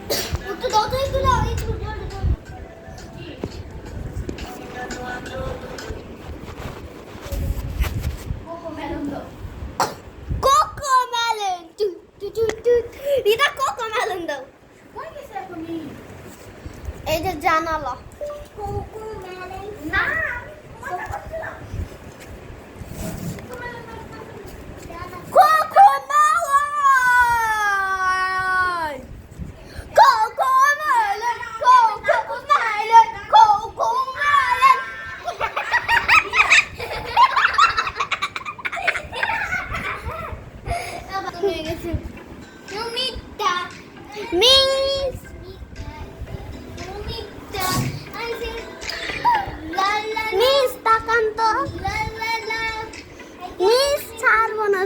একটু দাও তো একটু দাও একটু কোকো মেলন দাও Cocomelon Rita Cocomelon দাও কই গেছে এখনি এই যে জানালা কোকো মেলন না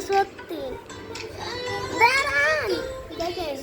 সত্যি দাঁড়ান দেখেন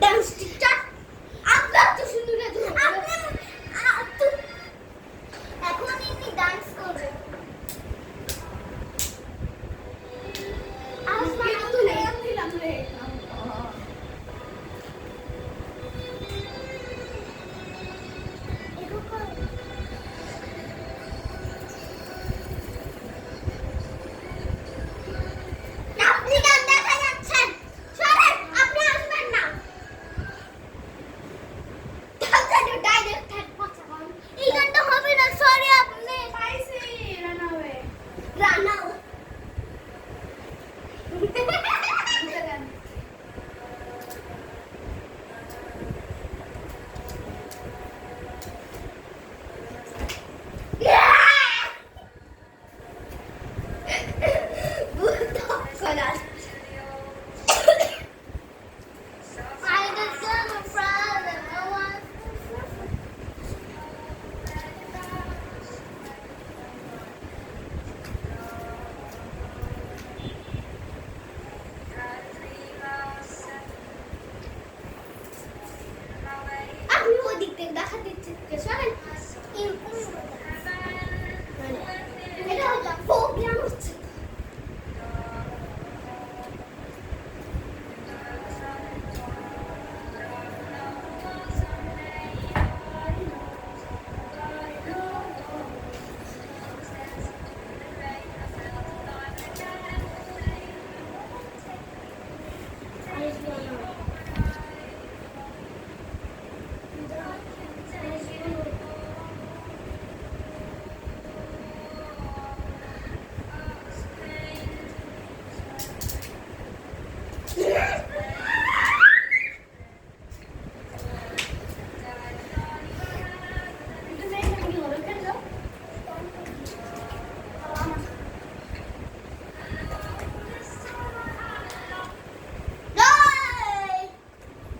ডান্স টিচার আপনার তো সুন্দর না আপনি এখন ইনি ডান্স করবে আসমান তুলে দিলাম রে আপনি গান দেখা যাচ্ছেন সরেন আপনি আসবেন না তাহলে ডাইরেক্ট হেড পচা গান এই গানটা হবে না সরি আপনি পাইছি রানা দেখা দিচ্ছে সরেন এটা হলো প্রোগ্রাম হচ্ছে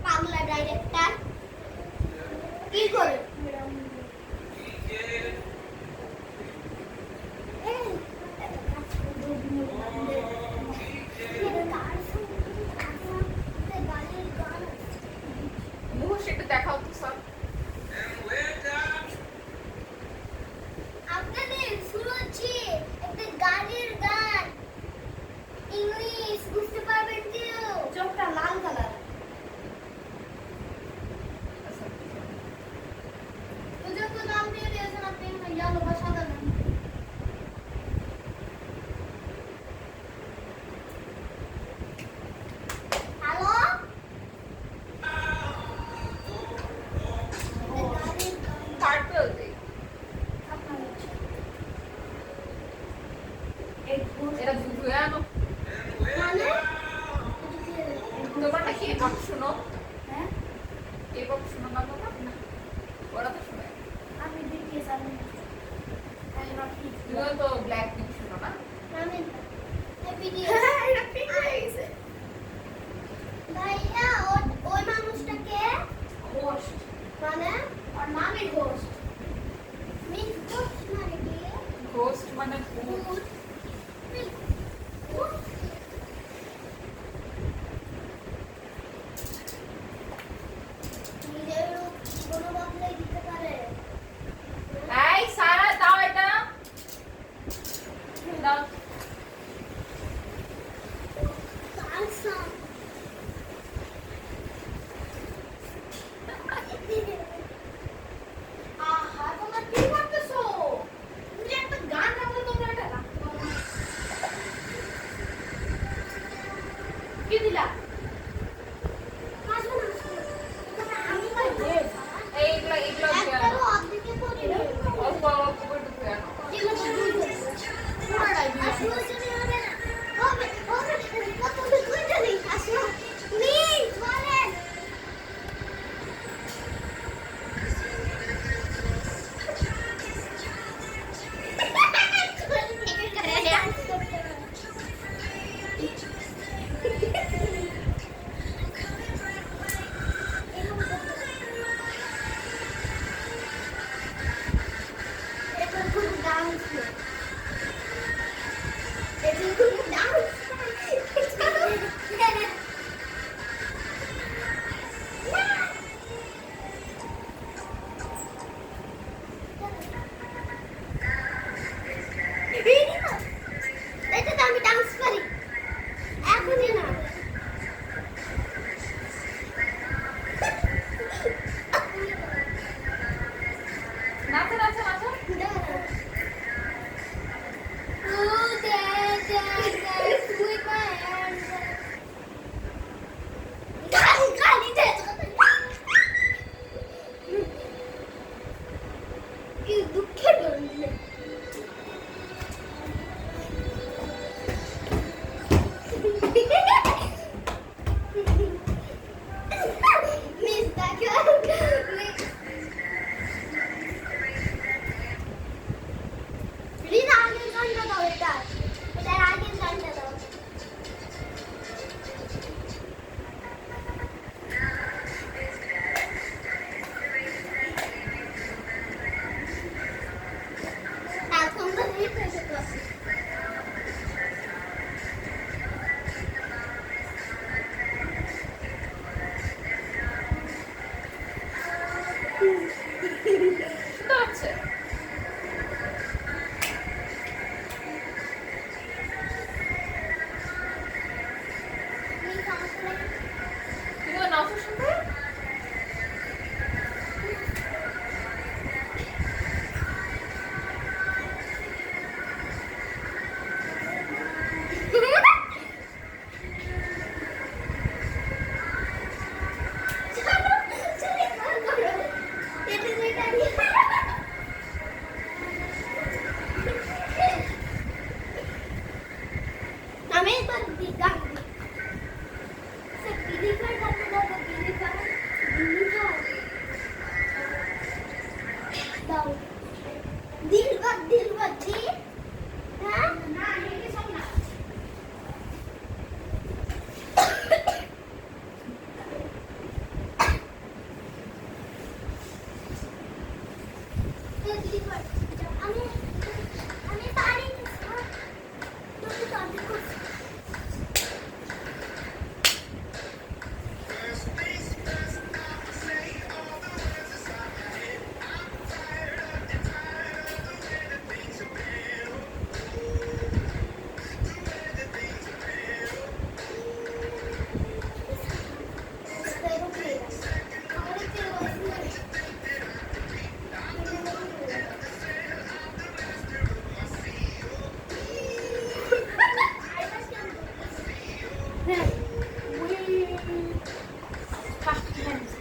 বাংলা ডাইরেক্টর কি করে সেটা দেখাও তো স্যার আপনাদের শুনছি একটা গানের গান ইংলিশ বুঝতে পারবেন কেউ চোখটা লাল কালার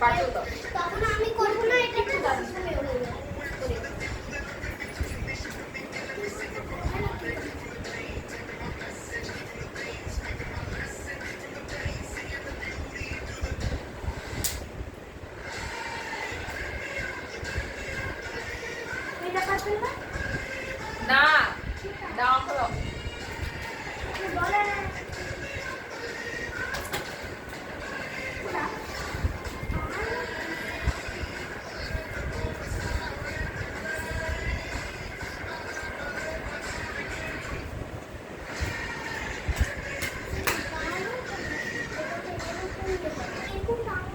বাটিও দাও। তখন আমি করবো না, এটা একটু দাও তুমি করে দাও। এটা পাচ্ছেন না? না দাও করো। বলে না।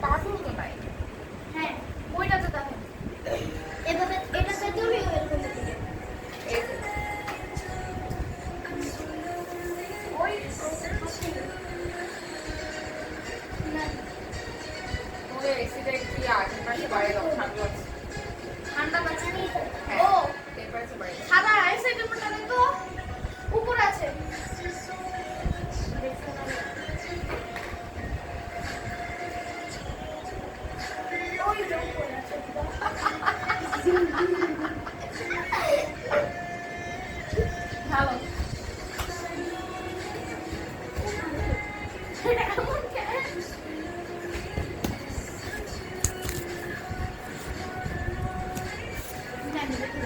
পাথর তো নাই। হ্যাঁ, ওইটা তো দেখো। এভাবে এটাতে তুমি এরকম দিবে। এই যে, ওই না, ওই এসিটা একটু আগের পাশে বাড়িয়ে দাও, ঠান্ডা লাগছে। ঠান্ডা পাচ্ছে নি। হ্যাঁ, ও এর পাশে বাড়িয়ে দাও। সাদা আইসের উপরটা তো উপর আছে। ওই যে উপর আছে। ভালো। এমন কেন? জানি না কি।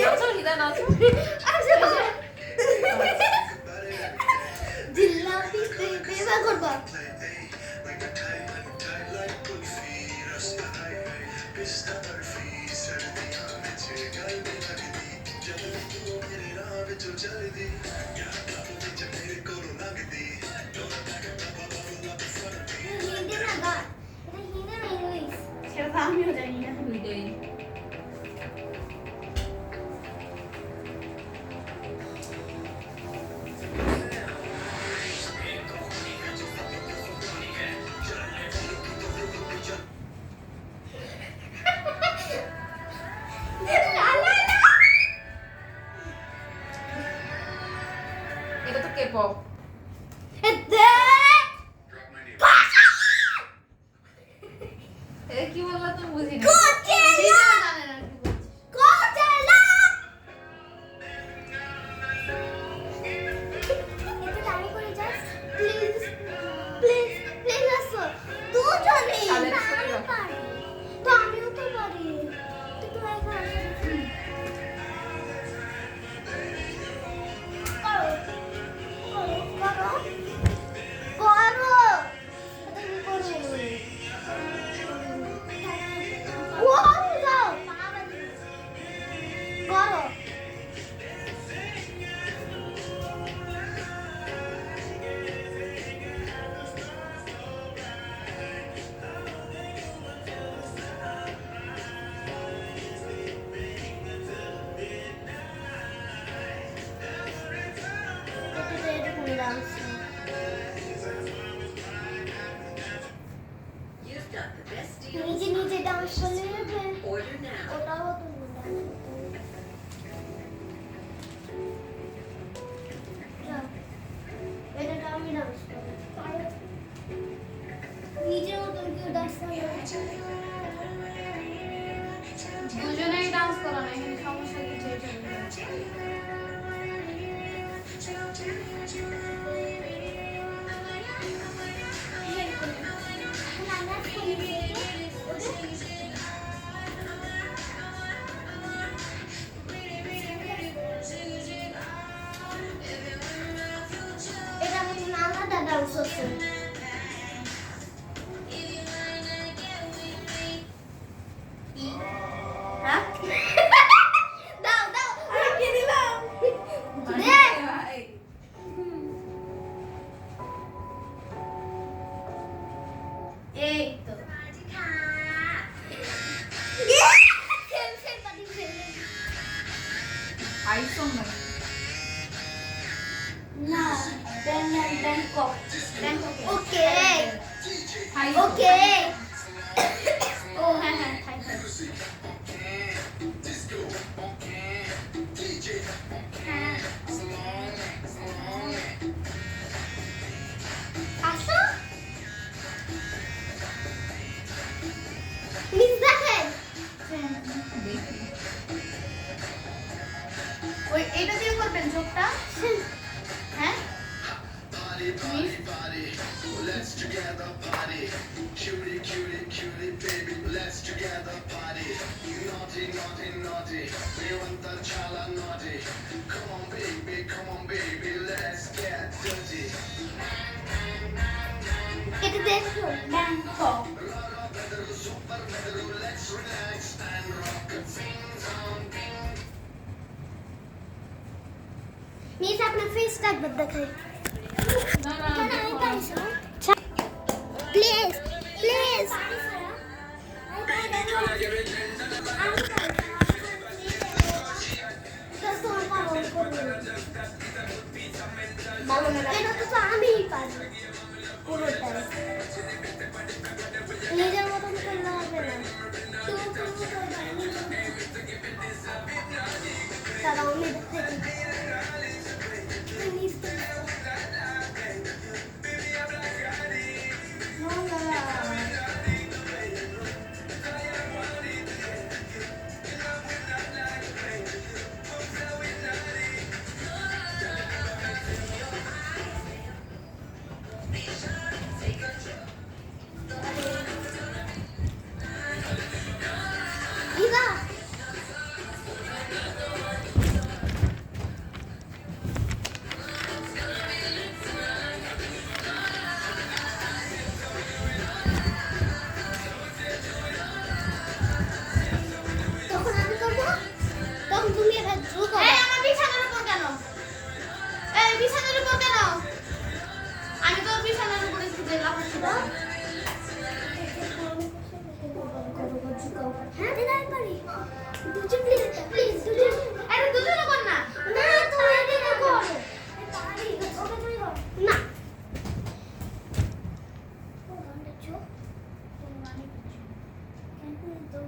নাচো হৃদয় নাচো জিল্লাপি পেপা করবা হিন্দি না গান এটা হিন্দি না ইংলিশ সেটা তো আমিও জানি না। হৃদয় এটা তো K-pop এ কি বললা তুমি বুঝি না নিজেও জানে না কি বলছে। করো You've got the best deal. নিজে নিজে ডান্স করলে হবে Order now. ওটাও তুমি এটা আমি ডান্স করি নিজের মতন কেউ ডান্স করে দুজনেই ডান্স করো না, এখানে সমস্যা কিছু হয়েছে। এটা আমি আলাদা ডান্স হচ্ছে হ্যাঁ? দাও দাও আমি কি দিলাম ভাই এই তো। সেম সেম পাটি সেম আইসন না না, ব্যাংকক। ব্যাংককে। ওকে আইসন ওকে ও হ্যাঁ হ্যাঁ, থাই থাই। আসো মিস দেখেন দেখি ওই এটা দিয়ে করবেন চোখটা? হ্যাঁ? Miss? Let's together party. Cutie, cutie, cutie, baby. Let's together party. Naughty, naughty, naughty. We want the chala naughty. Come on, baby. Let's get dirty. এটা দেখো Bangkok. Super weather, let's relax and rock. Sing song, ding. Miss আপনার ফেসটা একবার দেখাই না না দেখো না। প্লিজ প্লিজ বলো না। এটা তো আমিই পারি পুরোটাই নিজের মতন করলে হবে না তারা আমি দেখতে দ্রুত এই আমার বিছানার উপর কেন? এই বিছানার উপর কেন? আমি তো বিছানার উপরে শুতে লাফাচ্ছি না। হ্যাঁ দিলাই পারি দুজন প্লিজ দুজন আরে দুজনে কর না। না তুই এদিকে কর পারি ওকে তুই কর না ও গানটা চোখ তোর মানে কিছু কেন তো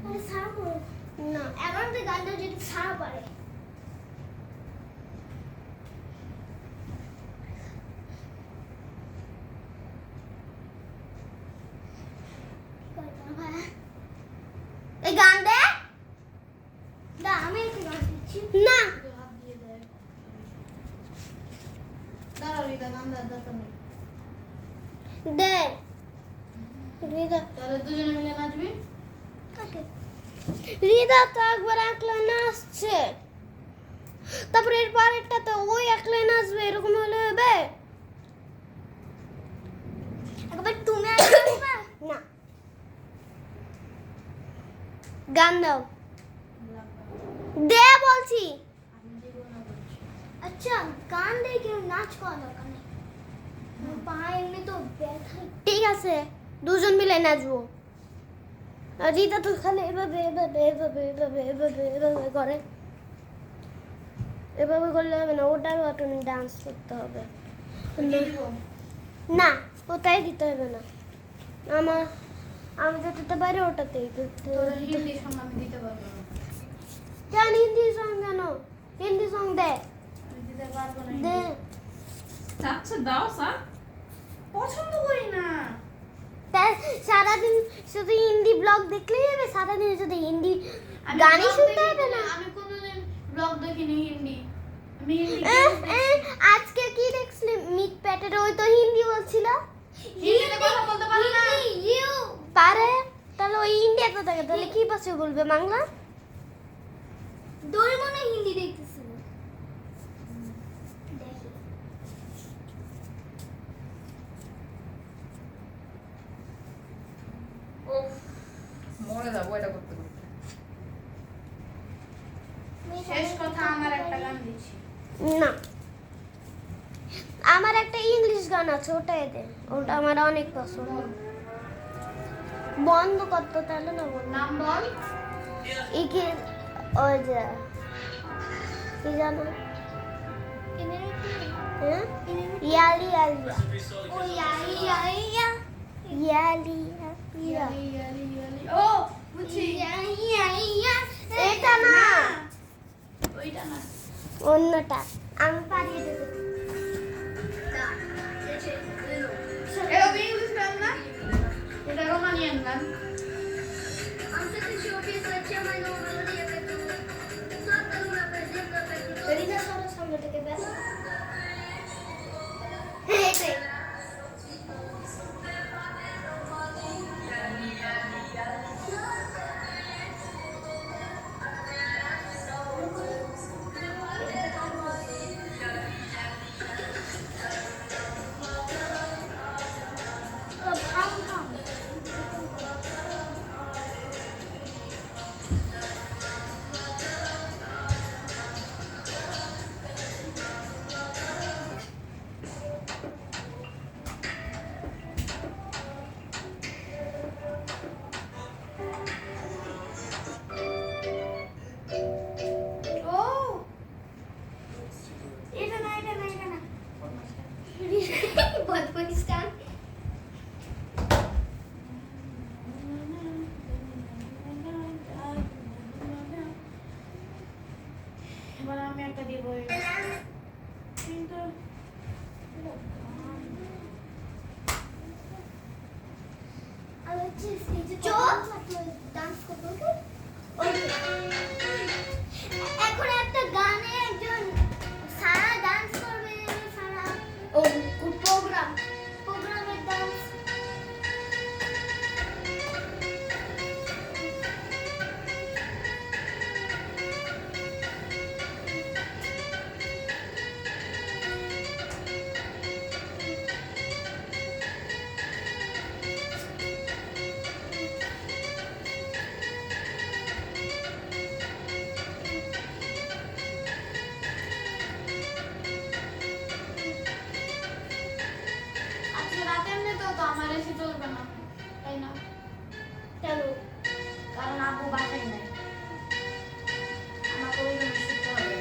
আরে সারা করো না এমন যে গানটা যদি সারা পারে এই গান দে দা আমি একটু গান দিচ্ছি না একটু হাত দিয়ে দে। দাঁড়াও রিতা, গান দেওয়ার দরকার নেই। দে রিদা তাহলে দুজনে মিলে নাচবি। রিদা তো একবার একলা নাচছে তারপরে এর পরেরটা তো ওই একলাই নাচবে এরকম হলে হবে একবার তুমি আসবে না গান দাও দে বলছি আমি দেবো না বলছি। আচ্ছা গান দিয়ে কেউ নাচ করা দরকার নেই পা এমনি তো ব্যথা ঠিক আছে দুজন মিলে নাচবো আর রিতা তো খালি এভাবে এভাবে এভাবে এভাবে এভাবে এভাবে করে এভাবে করলে হবে না ওটার মতন ডান্স করতে হবে দিয়ে দিবো। না ওটাই দিতে হবে না আমার আমি যেতে পারি ওটাতেই করতে তোর হিন্দি সঙ্গ আমি দিতে পারবো না। জান হিন্দি সং জানো হিন্দি সং দে আমি দিতে পারবো না দে হিন্দি। আচ্ছা দাও স্যার। পছন্দ করি না। তাই সারাদিন শুধু হিন্দি ব্লগ দেখলেই হবে সারাদিন শুধু হিন্দি আমি গানই vlog শুনতে দেখিনি, হবে না আমি কোনোদিন ব্লগ দেখিনি হিন্দি। আমি হিন্দি আজকে কি দেখছিলি মিট প্যাটের ওই তো হিন্দি বলছিল হিন্দিতে কথা বলতে পারি না। ইউ পারে তাহলে ওই ইন্ডিয়া তো থাকে তাহলে কি পাশে বলবে বাংলা দই মনে হিন্দি দেখতেছিল দেখি উফ, মরে যাবো এটা করতে করতে। শেষ কথা আমার একটা গান দিচ্ছি। না আমার একটা ইংলিশ গান আছে ওটাই দে ওটা আমার অনেক পছন্দ বন্ধ করতো তাহলে না বল নাম বল। ইকে ওই যে কি জানো হ্যাঁ ইয়ালি ইয়ালিয়া ও ইয়ালি ইয়ালিয়া ইয়ালি ইয়ালিয়া ইয়ালি, ইয়ালি, ইয়ালি। ও বুঝছি। ইয়ালিয়া এটা না ওইটা না। অন্যটা আমি পারিয়ে দেবো এটা তো ইংলিশ গান না, এটা রোমানিয়ান গান। Rina solo সামনে থেকে ব্যাস এটাই ও এটা না এটা না এটা না বদমাইশটা এবার আমি একটা দিব কিন্তু আর হচ্ছে স্টেজে চোখ ডান্স করবে ওকে এখন একটা গানে একজন সারা ডান্স করবে সারা ও প্রোগ্রামের ডান্স আমার এসে চলবে না, তাই না? কেন? কারণ আব্বু বাসায় নাই, আমাকে ওই জন্য শিখতে হবে।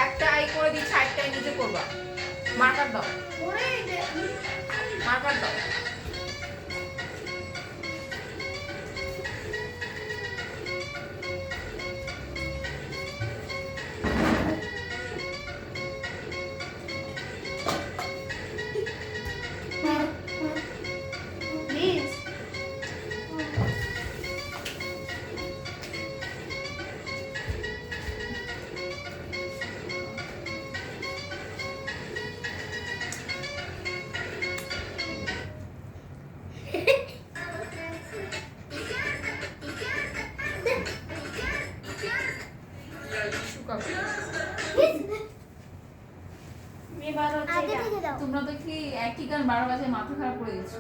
একটা আই করে দিচ্ছি, আরেকটা আই নিজে করবা। মার্কার দাও, ওরেই দে। মার্কার দাও। প্লিজ। শুকাবে। এবার হচ্ছে আগে এটা। থেকে দাও। তোমরা তো কি একই গান 12 বাজে মাথা খারাপ করে দিচ্ছ।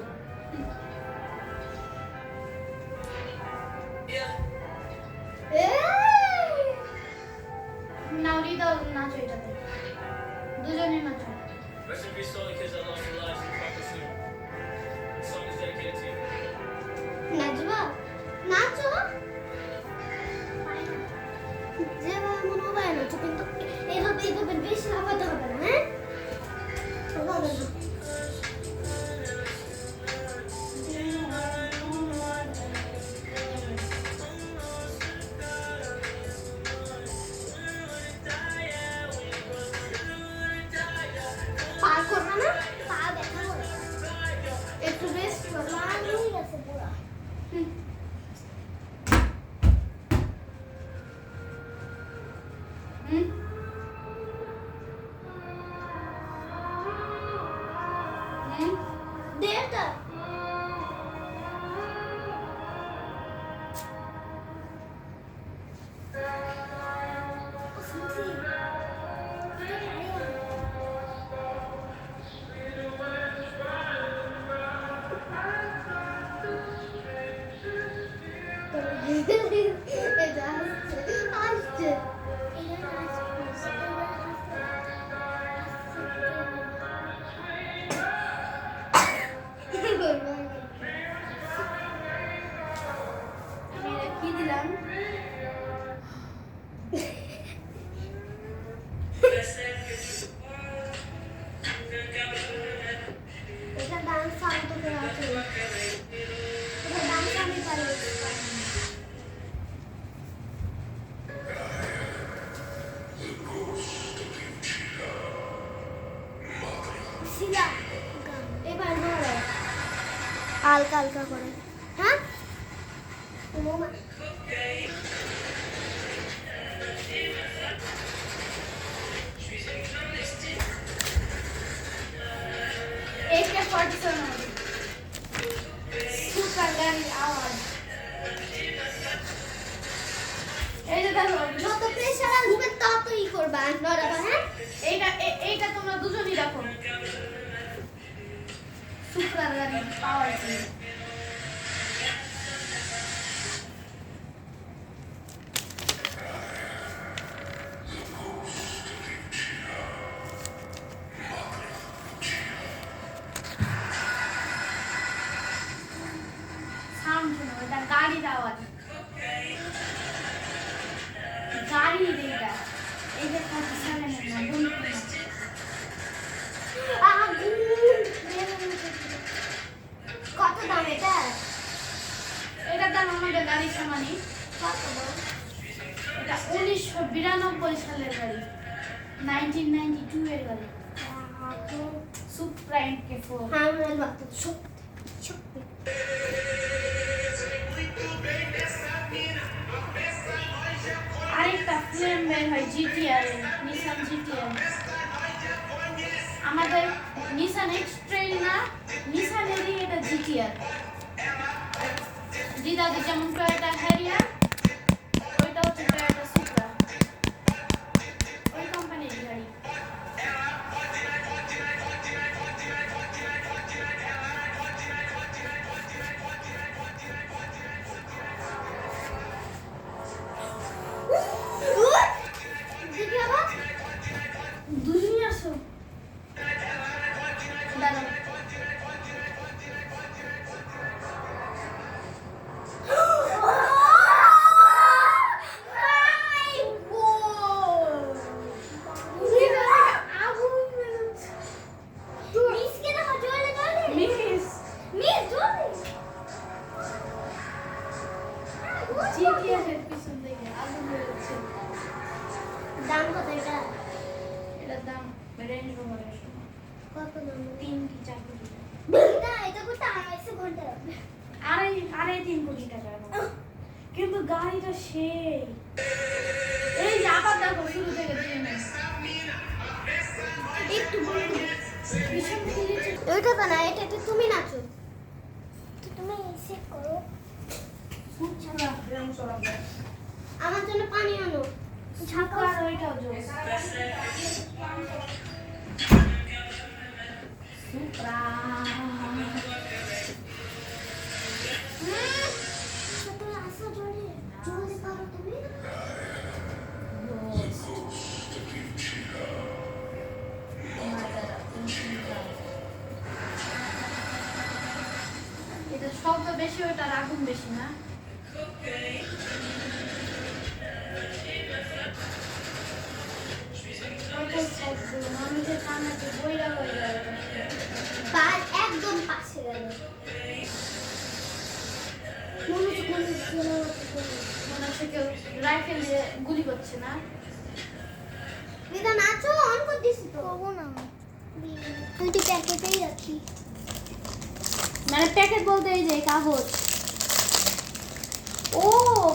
নাউরি দাও, নাচো এটাতে, দুজনে নাচো। Rest in peace to all the kids that lost their lives in Pakistan. This song is dedicated to you. নাচবা? নাচো। যেভাবে মনে হয় নাচো, কিন্তু এইভাবে বেশি লাফাতে হবে না, হ্যাঁ? হবে না। পা করবে না? পা ব্যথা করে। একটু রেস্ট করো। লাল হয়ে গেছে পুরা। হুম? হুম? দে এটা। শুনছি। এটা আসছে, আসছে। এটা আসছে, আমি এটা কি দিলাম? এটা ডান্স আমি তোকে আছে। এটা ডান্স আমি পারি। শিলা, এবার ধরো। হালকা হালকা করে, হ্যাঁ? মোমা। AK-47 হবে। সুপার গাড়ির আওয়াজ। এই যে দেখো, যত প্রেশার আসবে ততই করবা, নড়াবা, হ্যাঁ? এইটা তোমরা দুজনই রাখো। সুপার গাড়ির পাওয়ার। সাউন্ড শোনো, এটা গাড়ির আওয়াজ। গাড়ির এটা। এই যে 47 না, বন্ধু না। কত দাম এটা? এটার দাম আমাদের গাড়ির সমানই। কত দাম? এটা 1992 সালের গাড়ি, 1992 এর গাড়ি। Supra MK4। হ্যাঁ, আমার বাচ্চা সত্যি সত্যি। আরেকটা ফ্লেম বের হয় GTR, নিসান GTR। আমাদের নিসান এক্সট্রেল না, নিসানেরই এটা GTR। দিদাদের যেমন টয়োটা হ্যারিয়ার, ওইটা হচ্ছে টয়োটা সুপ্রা, ওই কোম্পানির গাড়ি। দেখি আবার দুজনই আসো। দাঁড়াও। রেঞ্জ রোভারের সময় কত দাম? 3 কি 4 কোটি না এটা করতে 250 ঘন্টা লাগবে। আরে 3 কোটি টাকার মতো। কিন্তু গাড়িটা সেই এই যে আবার দেখো শুরু থেকে ট্রেনে একটু বলবো। পিছন থেকে নিচে ওইটা তো না, এটা তুমি নাচো। তো তুমি সেট করো। ছাড়া রং সরাব আমার জন্য পানি আনো। ঝাঁকা আর ওইটাও জোস সুপ্রা তো আসো জোরে। জোরে পারো তুমি? এটা শব্দ বেশি ওটার আগুন বেশি না মানুষের কান্নাতে বইরা হয়ে যায় পার একদম পাশে গেল। মনে হচ্ছে কেউ রাইফেল দিয়ে গুলি করছে না দিদা নাচো, অন করে দিছি তো। করবো না। তুই প্যাকেটেই রাখি। মানে প্যাকেট বলতে এই যে কাগজ ও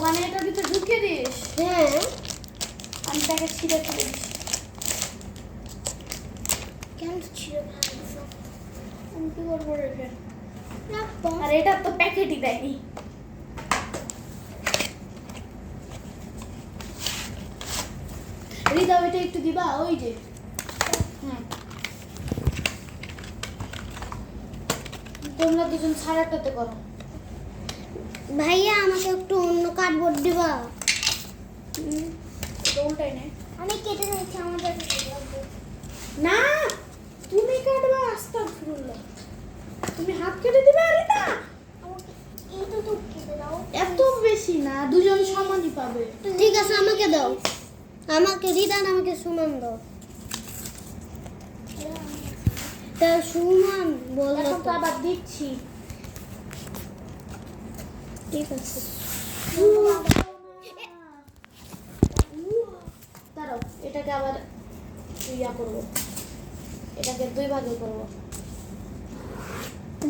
মানে এটার ভিতরে ঢুকিয়ে দিস হ্যাঁ। আমি প্যাকেট ছিঁড়ে ফেলে দিস কেন ছিল ভালো? আমি কি করবো রেখে রাখবো। আর এটা তো প্যাকেটই দেয়নি রিদা ওইটা একটু দিবা ওই যে হুম তোমরা দুজন ছাড়াটাতে করো ভাইয়া আমাকে একটু অন্য কার্ডবোর্ড দিবা? এটা উল্টাই নে আমি কেটে নিয়েছি আমাদের। না তুমি কাটবা আস্তাগফিরুল্লাহ তুমি হাত কেটে দিবে রিদা এইটা তো কেটে দাও। এত বেশি না দুজন সমানই পাবে ঠিক আছে আমাকে দাও। আমাকে রিদান আমাকে সুমন দাও। তা সুমন বললো এখন তো তো। আবার দিচ্ছি ঠিক আছে। দাঁড়াও এটাকে আবার ইয়া করবো এটাকে 2 ভাগে করবো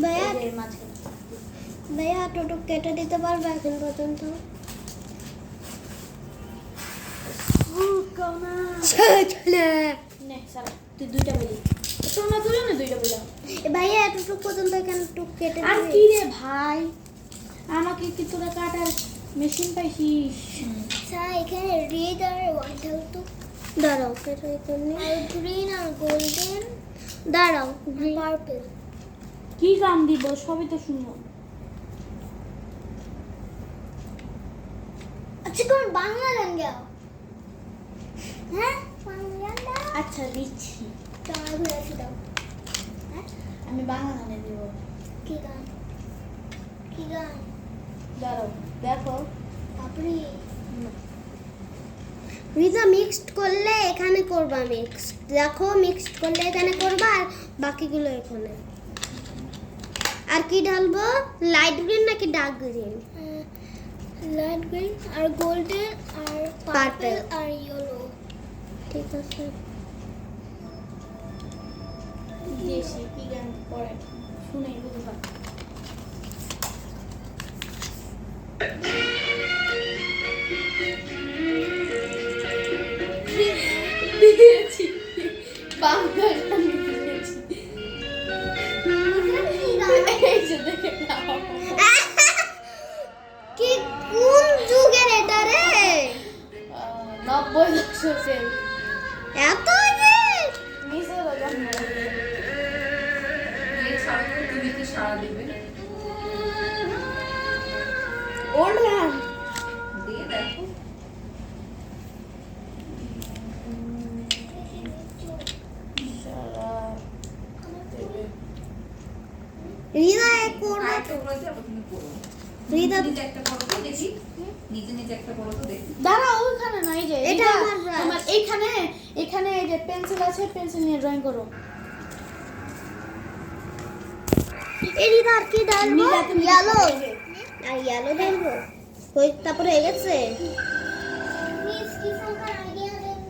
ভাইয়া এই যে মাঝখানে ভাইয়া টোটো কেটে দিতে পারবে এখন পর্যন্ত? নে সারা তুই 2টা বলি তোমরা দুজনে 2টা বলি ভাইয়া এতটুকু পর্যন্ত এখানে টুক কেটে আর দিবি? কি রে ভাই আমাকে কি তোরা কাটার মেশিন পাইছিস স্যার এখানে রেড আর হোয়াইট তো দাঁড়াও কেটে এখানে আর গ্রিন আর গোল্ডেন। দাঁড়াও পার্পল। কি গান দিব সবই তো শুনবো আচ্ছা কোন বাংলা গান গাও? হ্যাঁ বাংলা গান গাও। আচ্ছা দিচ্ছি তার ঘুরে দাও। হ্যাঁ আমি বাংলা গানে দিব কি গান? কি গান? দাঁড়াও দেখো আপনি রিদা মিক্সড করলে এখানে করবা মিক্সড। দেখো মিক্সড করলে এখানে করবা আর বাকিগুলো এখানে। আর কি ঢালবো? লাইট গ্রিন নাকি ডার্ক গ্রিন? লাইট গ্রিন আর গোল্ডেন আর পার্পল আর ইয়েলো। ঠিক আছে। দিয়েছি কি গান পড়ে শুনেই বুঝবা দিয়েছি বাংলা গান দিয়েছি এই যে দেখে নাও কি কোন যুগের এটা রে? 90 দশকের এত আগে? মিশে গান এই ছাড়া তো টিভিতে সারা দিবে ওল্ড গান দিয়ে দেখো রিদা এ করবে আরেকটা করে যাবো তুমি করো রিদা নিজে একটা করো তো দেখি নিজে নিজে একটা করো তো দেখি দাঁড়া ওইখানে না এই যে এটা এটা আমার brush। তোমার এখানে এই যে পেন্সিল আছে পেন্সিল নিয়ে ড্রয়িং করো এই রিদা আর কি ঢালবো? নীলা তুমি ইয়েলো লিখে আর ইয়েলো ঢালবো। হই তারপরে হয়ে গেছে। মিস কি সংখ্যার আইডিয়া দেন?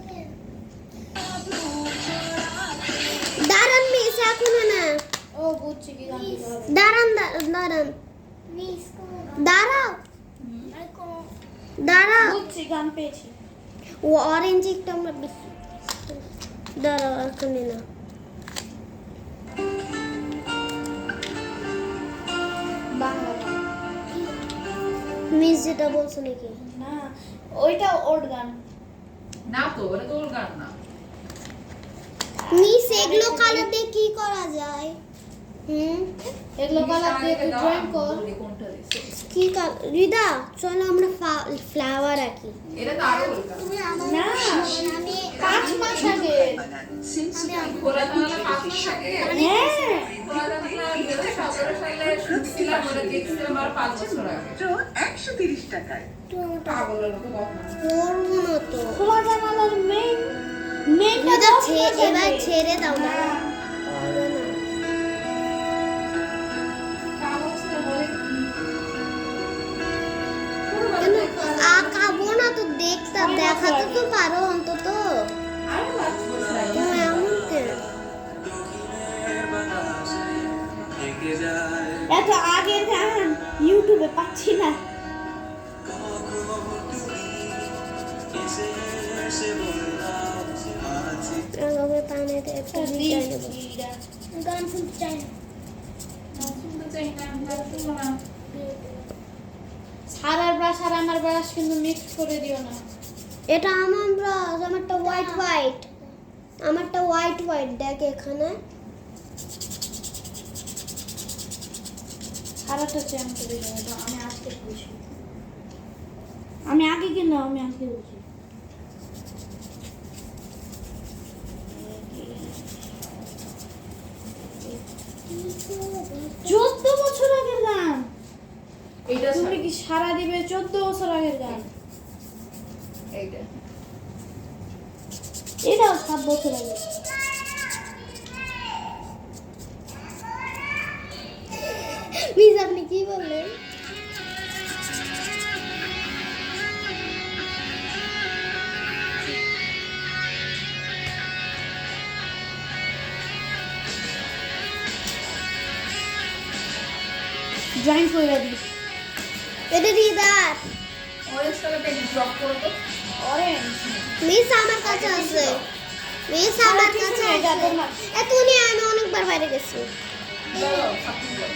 পেয়েছি। ও অরেঞ্জ একটা আমরা বেশি দাঁড়াও এখানে না বাংলা গান। মিস যেটা বলছো নাকি না, ওইটা ওল্ড গান। না তো ওটা তো ওর গান না। মিস এগুলো কালার দিয়ে কি করা যায় এগুলো কালার দিয়ে তুই ড্রয়িং কর। কোনটা দিছে? কি রিদা চলো আমরা ফ্লাওয়ার আঁকি এটা তো আরো ওর গান। না, 5 মাস আগে। খোলা জানালা 5 মাস আগে। হ্যাঁ, খোলা জানালা 2017 সালে শুনছিলাম, ওটা দেখছিলাম আর 5 বছর আগে। 130 টাকায়। পাগলের মতো কথা। করবো না তো খোলা জানালার মেইন রিদা এবার ছেড়ে দাও না হবে না কাগজটা বলে কি? কেন আঁকাবো না তো দেখাতে তো পারো অন্তত আরো 5 বছর আগে। তুমি এমন কেন এত আগের গান ইউটিউবে পাচ্ছি না। এভাবে টানে দিয়ে একটা ডিজাইন দেবো গান শুনতে চাই না শুনতে চাই না, আমি আর শুনবো না। সারার ব্রাশ আর আমার ব্রাশ কিন্তু মিক্স করে দিও না। এটা আমার ব্রাশ আমারটা হোয়াইট হোয়াইট আমারটা হোয়াইট হোয়াইট দেখ এখানে সারাটা চেঞ্জ করে দিও না, আমি আজকে বুঝি। আমি আগে কি না, আমি আজকে বুঝি। চোদ্দ বছর আগের গান। এইটা তুমি কি সারা দিবে 14 বছর আগের গান? এইটা এটাও 7 বছর আগে। মিস আপনি কি বললেন ড্রয়িং করে দিই। এটা রিদার অরেঞ্জ কালারটা ড্রপ করো তো। অরেঞ্জ মিস আমার কাছে আছে মিস আমার কাছে আছে এত নিয়ে আমি অনেকবার বাইরে গেছি দাও ছাত্রী দাও।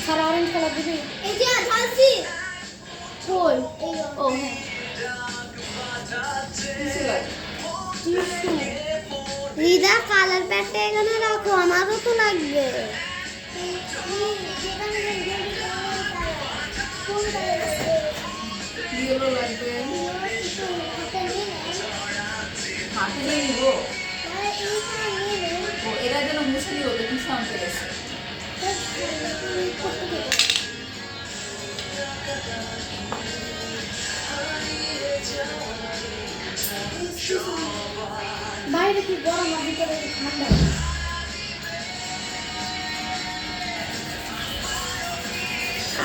সারা অরেঞ্জ কালার দিবি। এই যে ঝালসি কই? এই ও হ্যাঁ, কিছু লাগে। টিস্যু। রিদা কালার প্যাডটা এখানে রাখো আমারও তো লাগবে ইয়েলো লাগবে। হাতে নিয়ে নিবো। ও এরা যেন মুছে দিও তো কিছু আনতে গেছে। বাইরে কি গরম আর ভিতরে কি ঠান্ডা?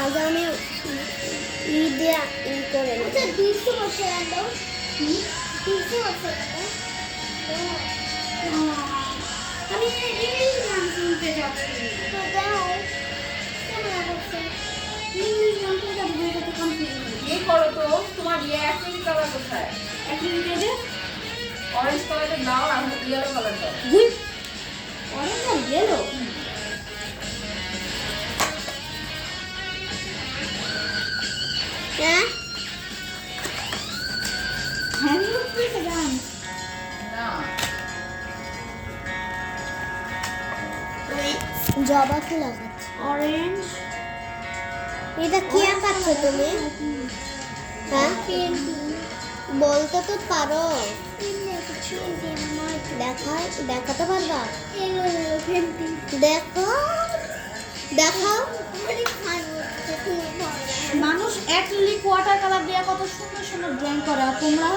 আজ আমি ঈদে করে নেব 200 বছর আগে 200 বছর আগে আমি ইংলিশ গান শুনতে যাচ্ছি। তো দাও কেন রাখছো ইংলিশ গান শুনতে যাবো, এটা তো কমপ্লিট। ইয়ে করো তো, তোমার ইয়ে অ্যাক্রিলিক কালার কোথায়? এখন এটা অরেঞ্জ কালারটা নাও আর ইয়েলো কালার দাও। গুই অরেঞ্জ আর ইয়েলো। হ্যাঁ হ্যাঁ বুঝতে গান। না জবা ফুল লাগাচ্ছি অরেঞ্জ এটা কি আঁকাচ্ছ তুমি হ্যাঁ বলতে তো পারো দেখাতে পারবা দেখো দেখাও মানুষ অ্যাক্রিলিক ওয়াটার কালার দিয়ে কত সুন্দর সুন্দর ড্রয়িং করে, আর তোমরা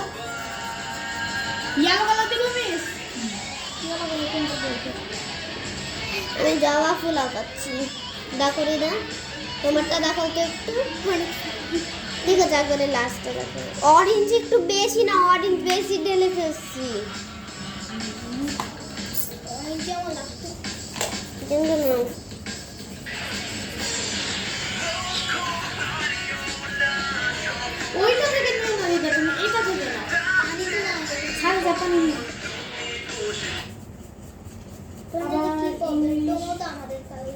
ইয়েলো কালার দিবে মিস। আমি জবা ফুল আঁকাচ্ছি দেখো রিদা তোমারটা দেখাও তো একটু ঠিক আছে একবারে লাস্টে দেখো অরেঞ্জ একটু বেশি না অরেঞ্জ বেশি ঢেলে ফেলছি কিন্তু না ওইটা থেকে নিয়ে জানি না। তোমরা কি করবে তোমরা তো আমাদের কাছে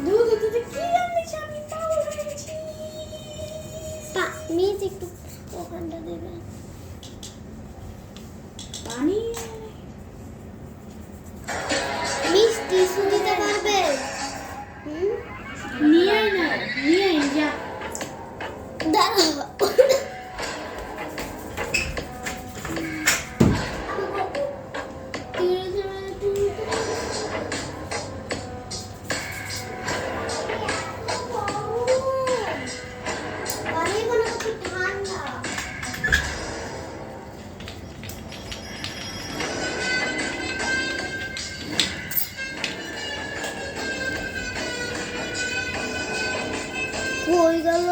দুধ দুধ কি আনলিস আমি তাও এনেছি। মিজ একটু ওখানটা দেবে পানি মিজ টিস্যু দিতে পারবে নিয়ে আয় না, নিয়ে আয় যা। দাঁড়াও ঠান্ডা কই গেল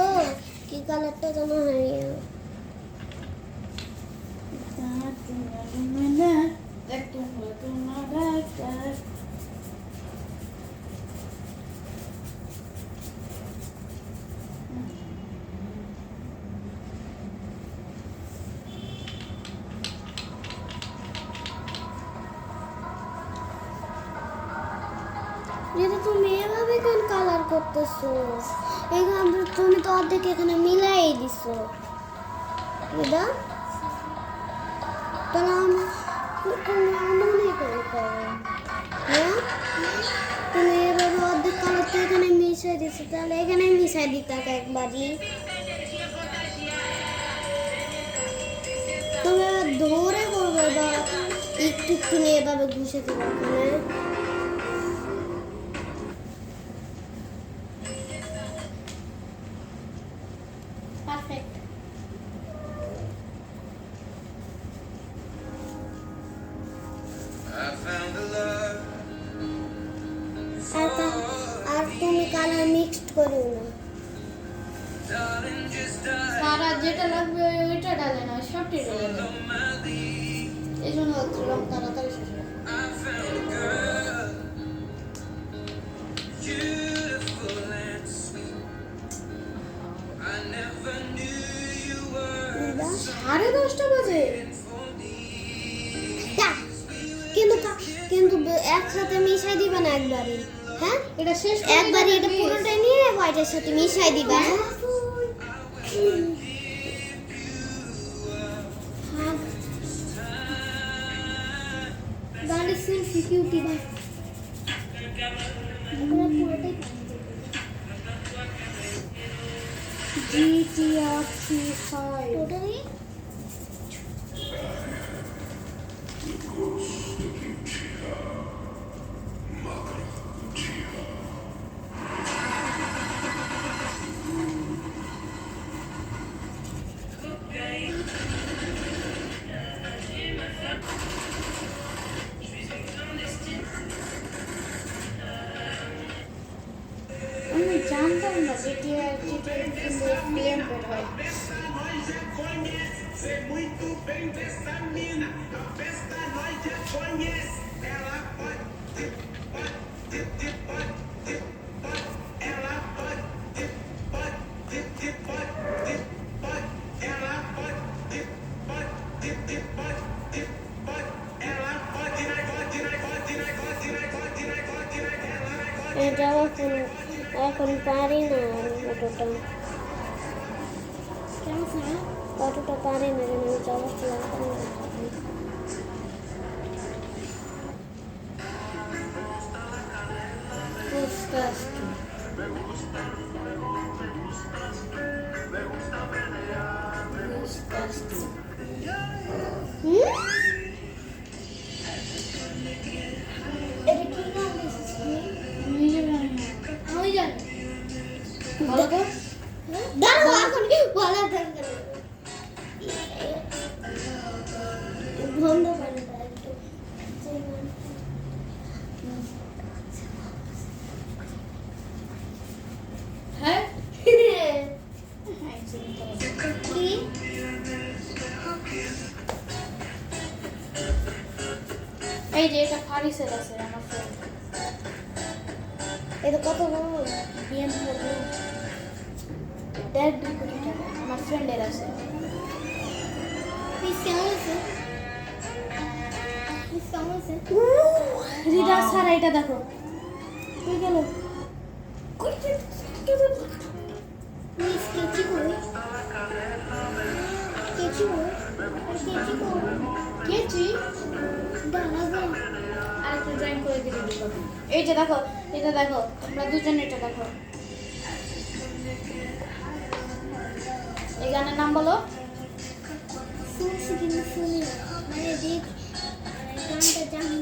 কি কালারটা যেন হারিয়ে গেল যেটা তুমি এভাবে কেন কালার করতেছো এখানে তুমি তো অর্ধেক এখানে মিলাই দিছো এটা তাহলে তুমি মনে করে করো হ্যাঁ তুমি এভাবে অর্ধেক কালার তো এখানে মিশাই দিছো তাহলে এখানে মিশাই দিতে একবারই তুমি ধরে করবে বা একটু একটু নিয়ে এভাবে ঘুষে দেবে ওখানে পারফেক্ট। আর তুমি কালার মিক্সড করো না সারা যেটা লাগবে ওইটা ডালে না, সবটি ডালে না। এই জন্য রং তাড়াতাড়ি শেষ হয়। সাড়ে 10টা বাজে। কিন্তু কিন্তু একসাথে মিশাই দিবা না একবারই হ্যাঁ এটা শেষ করে একবারই দিবা এটা please। পুরোটা নিয়ে হোয়াইটের সাথে মিশাই দিবা হ্যাঁ গাড়ি সেলফি কিউটি ভাই। আমরা পুরোটাই GTR 5 টোটালি আমি জানতাম না GTR কিন্তু প্লেন বের হয়। এটা এখন পারি না অতটা অতটা পারি না যেন আমি যাওয়ার এটা কি নাম দিয়েছিস আমি জানি না। আমি জানি। বলো তো। দাঁড়াও এখন কি বলা দরকার বন্ধ করে দাও একটু হ্যাঁ কি এই যে এটা ফারিসের আছে আমার ফ্রেন্ড। এটা কত বড় BMW 1.5 কোটি টাকা আমার ফ্রেন্ডের আছে পিস কেমন আছে পিস কেমন আছে রিডার ছাড়া এটা দেখো কই গেল মিস কেচি করে কেচি করে কেচি দাঁড়াবো আরেকটা জয়েন করে দিলে দিব এই যে দেখো এটা দেখো তোমরা দুজন এটা দেখো এই গানের নাম বলো শুনছি কিন্তু শুনি না। মানে দেখ গানটা জানি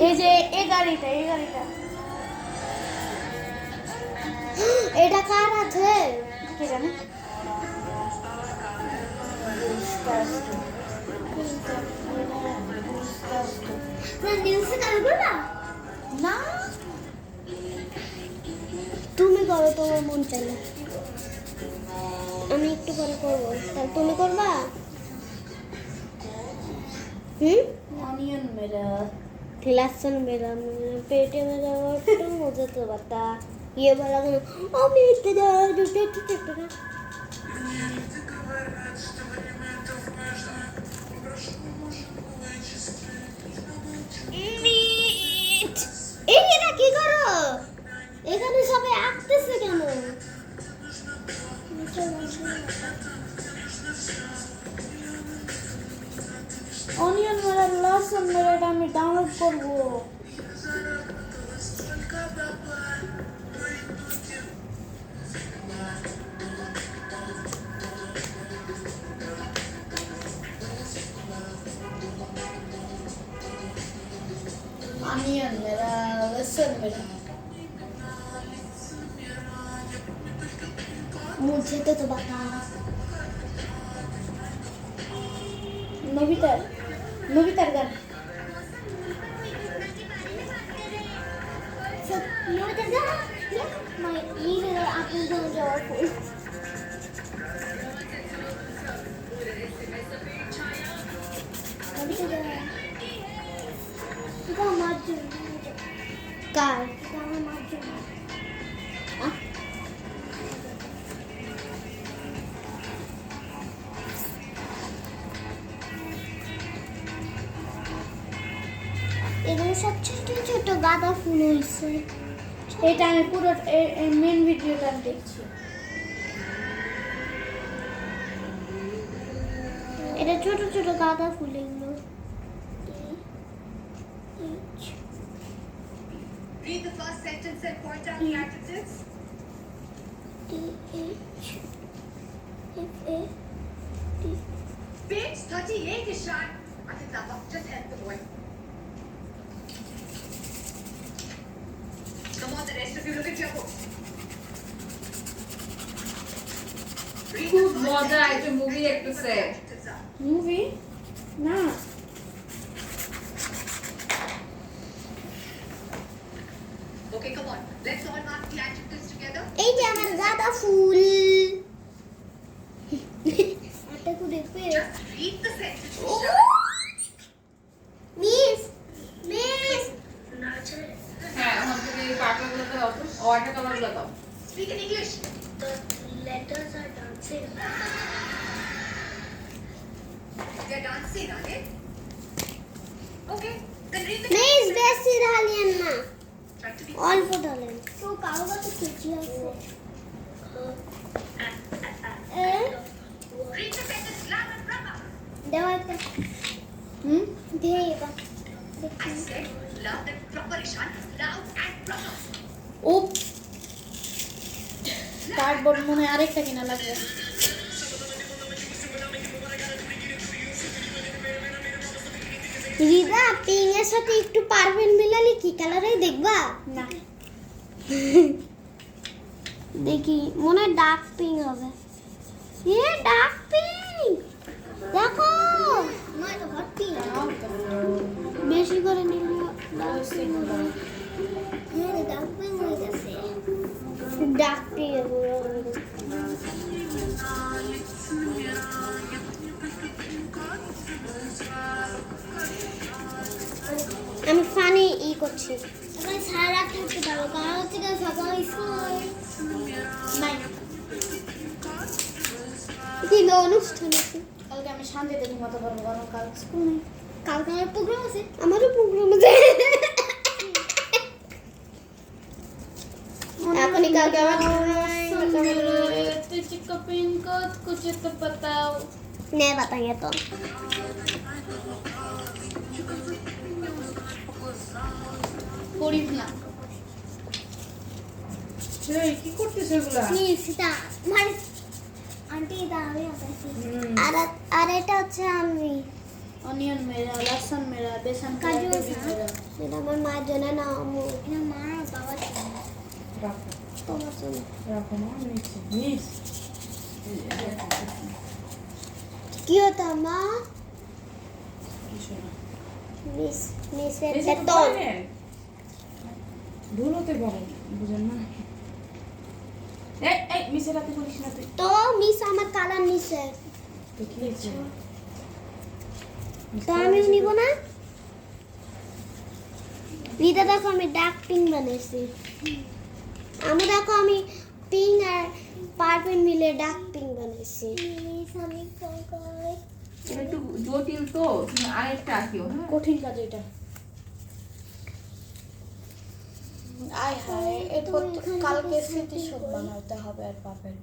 এই যে এই গাড়িটা এটা কার আছে কে জানে না নিউজে করবো না না তুমি করো তোমার মন চাইলে আমি একটু পরে করবো তাহলে তুমি করবা অনিয়ন মেরা लहसुन मेरा पेटे में जाओ तो मुझे तो बता ये वाला गाना আমি ইত্তেদা এই এটা কি করো এখানে সবাই আঁকতেছে কেন অনিয়ন মেরা লহসুন মেরাটা আমি ডাউনলোড করব অনিয়ন মেরা লহসুন মেরা मुझे तो बता নবিতার গান सब मैं जगह मैं ये आपने जो जवाब बोल अभी तो এটা আমার জন্য কার এটা আমার জন্য এখানে সব ছোট ছোট গাঁদা ফুল হয়েছে এটা আমি পুরো মেন ভিডিওটা দেখছি এটা ছোট ছোট গাঁদা ফুল এগুলো Read the first sentence and point out the adjectives. Page 38 is shot. I think that box just help the boy. Come on, the rest of you look at your books. Read খুব the first মজা sentence একটা movie and দেখতেছে see what the adjectives are. Movie না Okay, come on. Let's all mark the adjectives together. এই যে আমার গাঁদা ফুল এটা কো দেখবে Just read the sentence. Miss হ্যাঁ এখন তুমি এই পার্টগুলো দাও তো ওয়াটার কালারগুলো দাও Speak in English. the letters are dancing They're dancing, are they? Okay, then read the miss বেশি ঢালিয়েন না Try to be অল্প ঢালেন তো কারো কাছে কেচি আছে Read the sentence loud and proper. দেওয়া একটা হুম দে এটা I said loud and proper, Ishan. Loud and proper. ও কার্ডবোর্ড মনে হয় আরেকটা কিনা লাগবে রিদা পিং এর সাথে একটু পারবেন মিলালে কি কালারে দেখবা না দেখি মনে হয় ডার্ক পিঙ্ক হবে ডার্ক পিঙ্ক দেখো নয় তো হট পিঙ্ক বেশি করে নিলে ডার্ক পিঙ্ক হবে ডার্ক পিঙ্ক হয়ে গেছে ডাক দিয়ে আমি ফানি করছি আমি সারা রাত থাকতে পারবো কারণ হচ্ছে কি সকাল স্কুল নাই কিন্তু অনুষ্ঠান আছে কালকে আমি শান্তিতে ঘুমাতে পারবো কারণ কাল স্কুল নেই। কালকে আমার প্রোগ্রাম আছে আমারও প্রোগ্রাম আছে এখনই কালকে আমার तुझे कपिन को कुछ तो बताओ नहीं बताएंगे तो করিস না এই কি করতেছ এগুলা सीता মানে आंटी দাঁড়াবে আছে আর এটা হচ্ছে আমি অনিয়ন মেরা লসন মেরা বেসন কাজু কাজু আছে। মেরা এটা আমার মায়ের জন্য না আমু এটা মা আর বাবার জন্য রাখো তোমার জন্য রাখো মা নিচে নিচ কি হতো মা কিছু না মিস মিসের এই যে তো বেতন বলেন ভুল হতে পারে বুঝেন না এই মিশে রাতে করিস না তুই তো মিস আমার কালার নিছে তো কি হয়েছে তো আমিও নিব না রিতা দেখো আমি ডার্ক পিঙ্ক বানিয়েছি আমি দেখো আমি পিঙ্ক আর পার্পল মিলে ডার্ক পিঙ্ক বানিয়েছি এটা একটু জটিল তো তুমি আরেকটা আঁকিও হ্যাঁ কঠিন কাজ এটা আয় হায় এরপর তো কালকে স্মৃতিশোধ বানাতে হবে আর পাপেট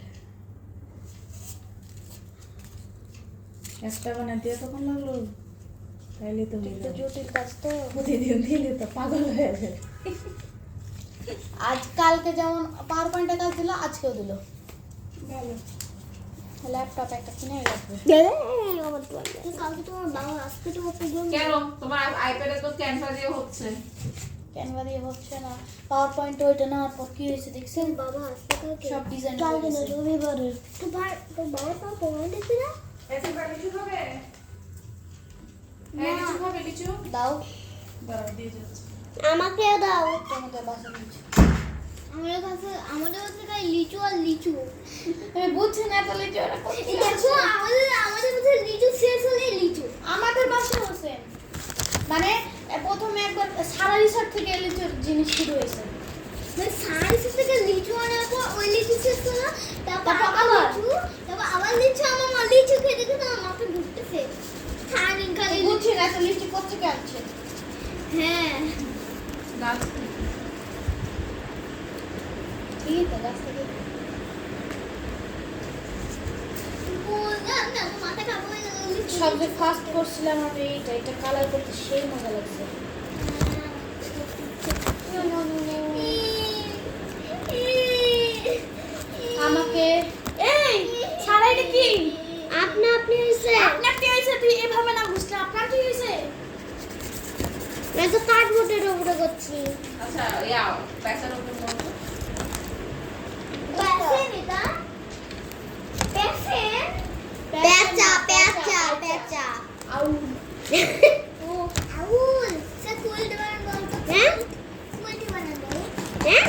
একটা বানাতে তখন লাগলো তাইলে তো হয়ে তো যাবে জটিল কাজ তো প্রতিদিন দিলে তো পাগল হয়ে যাবে আজ কালকে যেমন পাওয়ার পয়েন্টে কাজ দিল আজকেও দিল ভালো ল্যাপটপ একটা কিনে রাখবে কালকে তোমার বাবা আসবে তো প্রোগ্রাম কেন তোমার আইপ্যাডে তো ক্যানভা দিয়ে হচ্ছে ক্যানভা দিয়ে হচ্ছে না পাওয়ার পয়েন্ট ওইটা নেওয়ার পর কি হয়েছে দেখছেন বাবা আসবে কালকে সব ডিজাইন কালকে না রবিবারে তো বাবা তো প্রোগ্রাম দেখবি না এতে লিচু হবে এই লিচু হবে লিচু দাও দাঁড়াও দিয়ে যাচ্ছে আমাকে দাও তোমাদের বাসা নিচ্ছি আমাদের কাছে খালি লিচু আর লিচু আমি বুঝছি না তো লিচু ওরা কোথায় এই দেখো আমাদের কাছে লিচু শেষ হলে লিচু আমাদের বাসা হোসেন মানে প্রথমে একবার সারা রিসর্ট থেকে লিচুর জিনিস শুরু হয়েছে মানে সায়েন্স থেকে লিচু আনার পর ওই লিচু শেষ হলো তারপর তারপর আবার আবার? লিচু তারপর আবার লিচু আমার মা লিচু খেতে খেতে আমার মাথা ঢুকতেছে সারাদিন খালি লিচু। বুঝছি না তো লিচু কোথেকে আসছে হ্যাঁ গাছ ঠিক আছে গাছ থেকে বললাম না আমার মাথা খাবো হয়ে গেল লিচু সবচেয়ে ফার্স্ট করছিলাম আমি এটা কালার করতে সেই মজা লাগছে আমাকে এই সারা এটা কি আপনা আপনি হয়েছে আপনার কি হয়েছে তুই এভাবে না বুঝলে আপনার কি হয়েছে আমি তো কার্ডবোর্ডের উপরে করছি আচ্ছা ইয়া প্যাসার উপর মতো পেছেন এটা পেছেন পেঁচা পেঁচা পেঁচা আউ ও আউল সে কুইল্ট বানান বলতো হ্যাঁ কুইল্ট বানান বল হ্যাঁ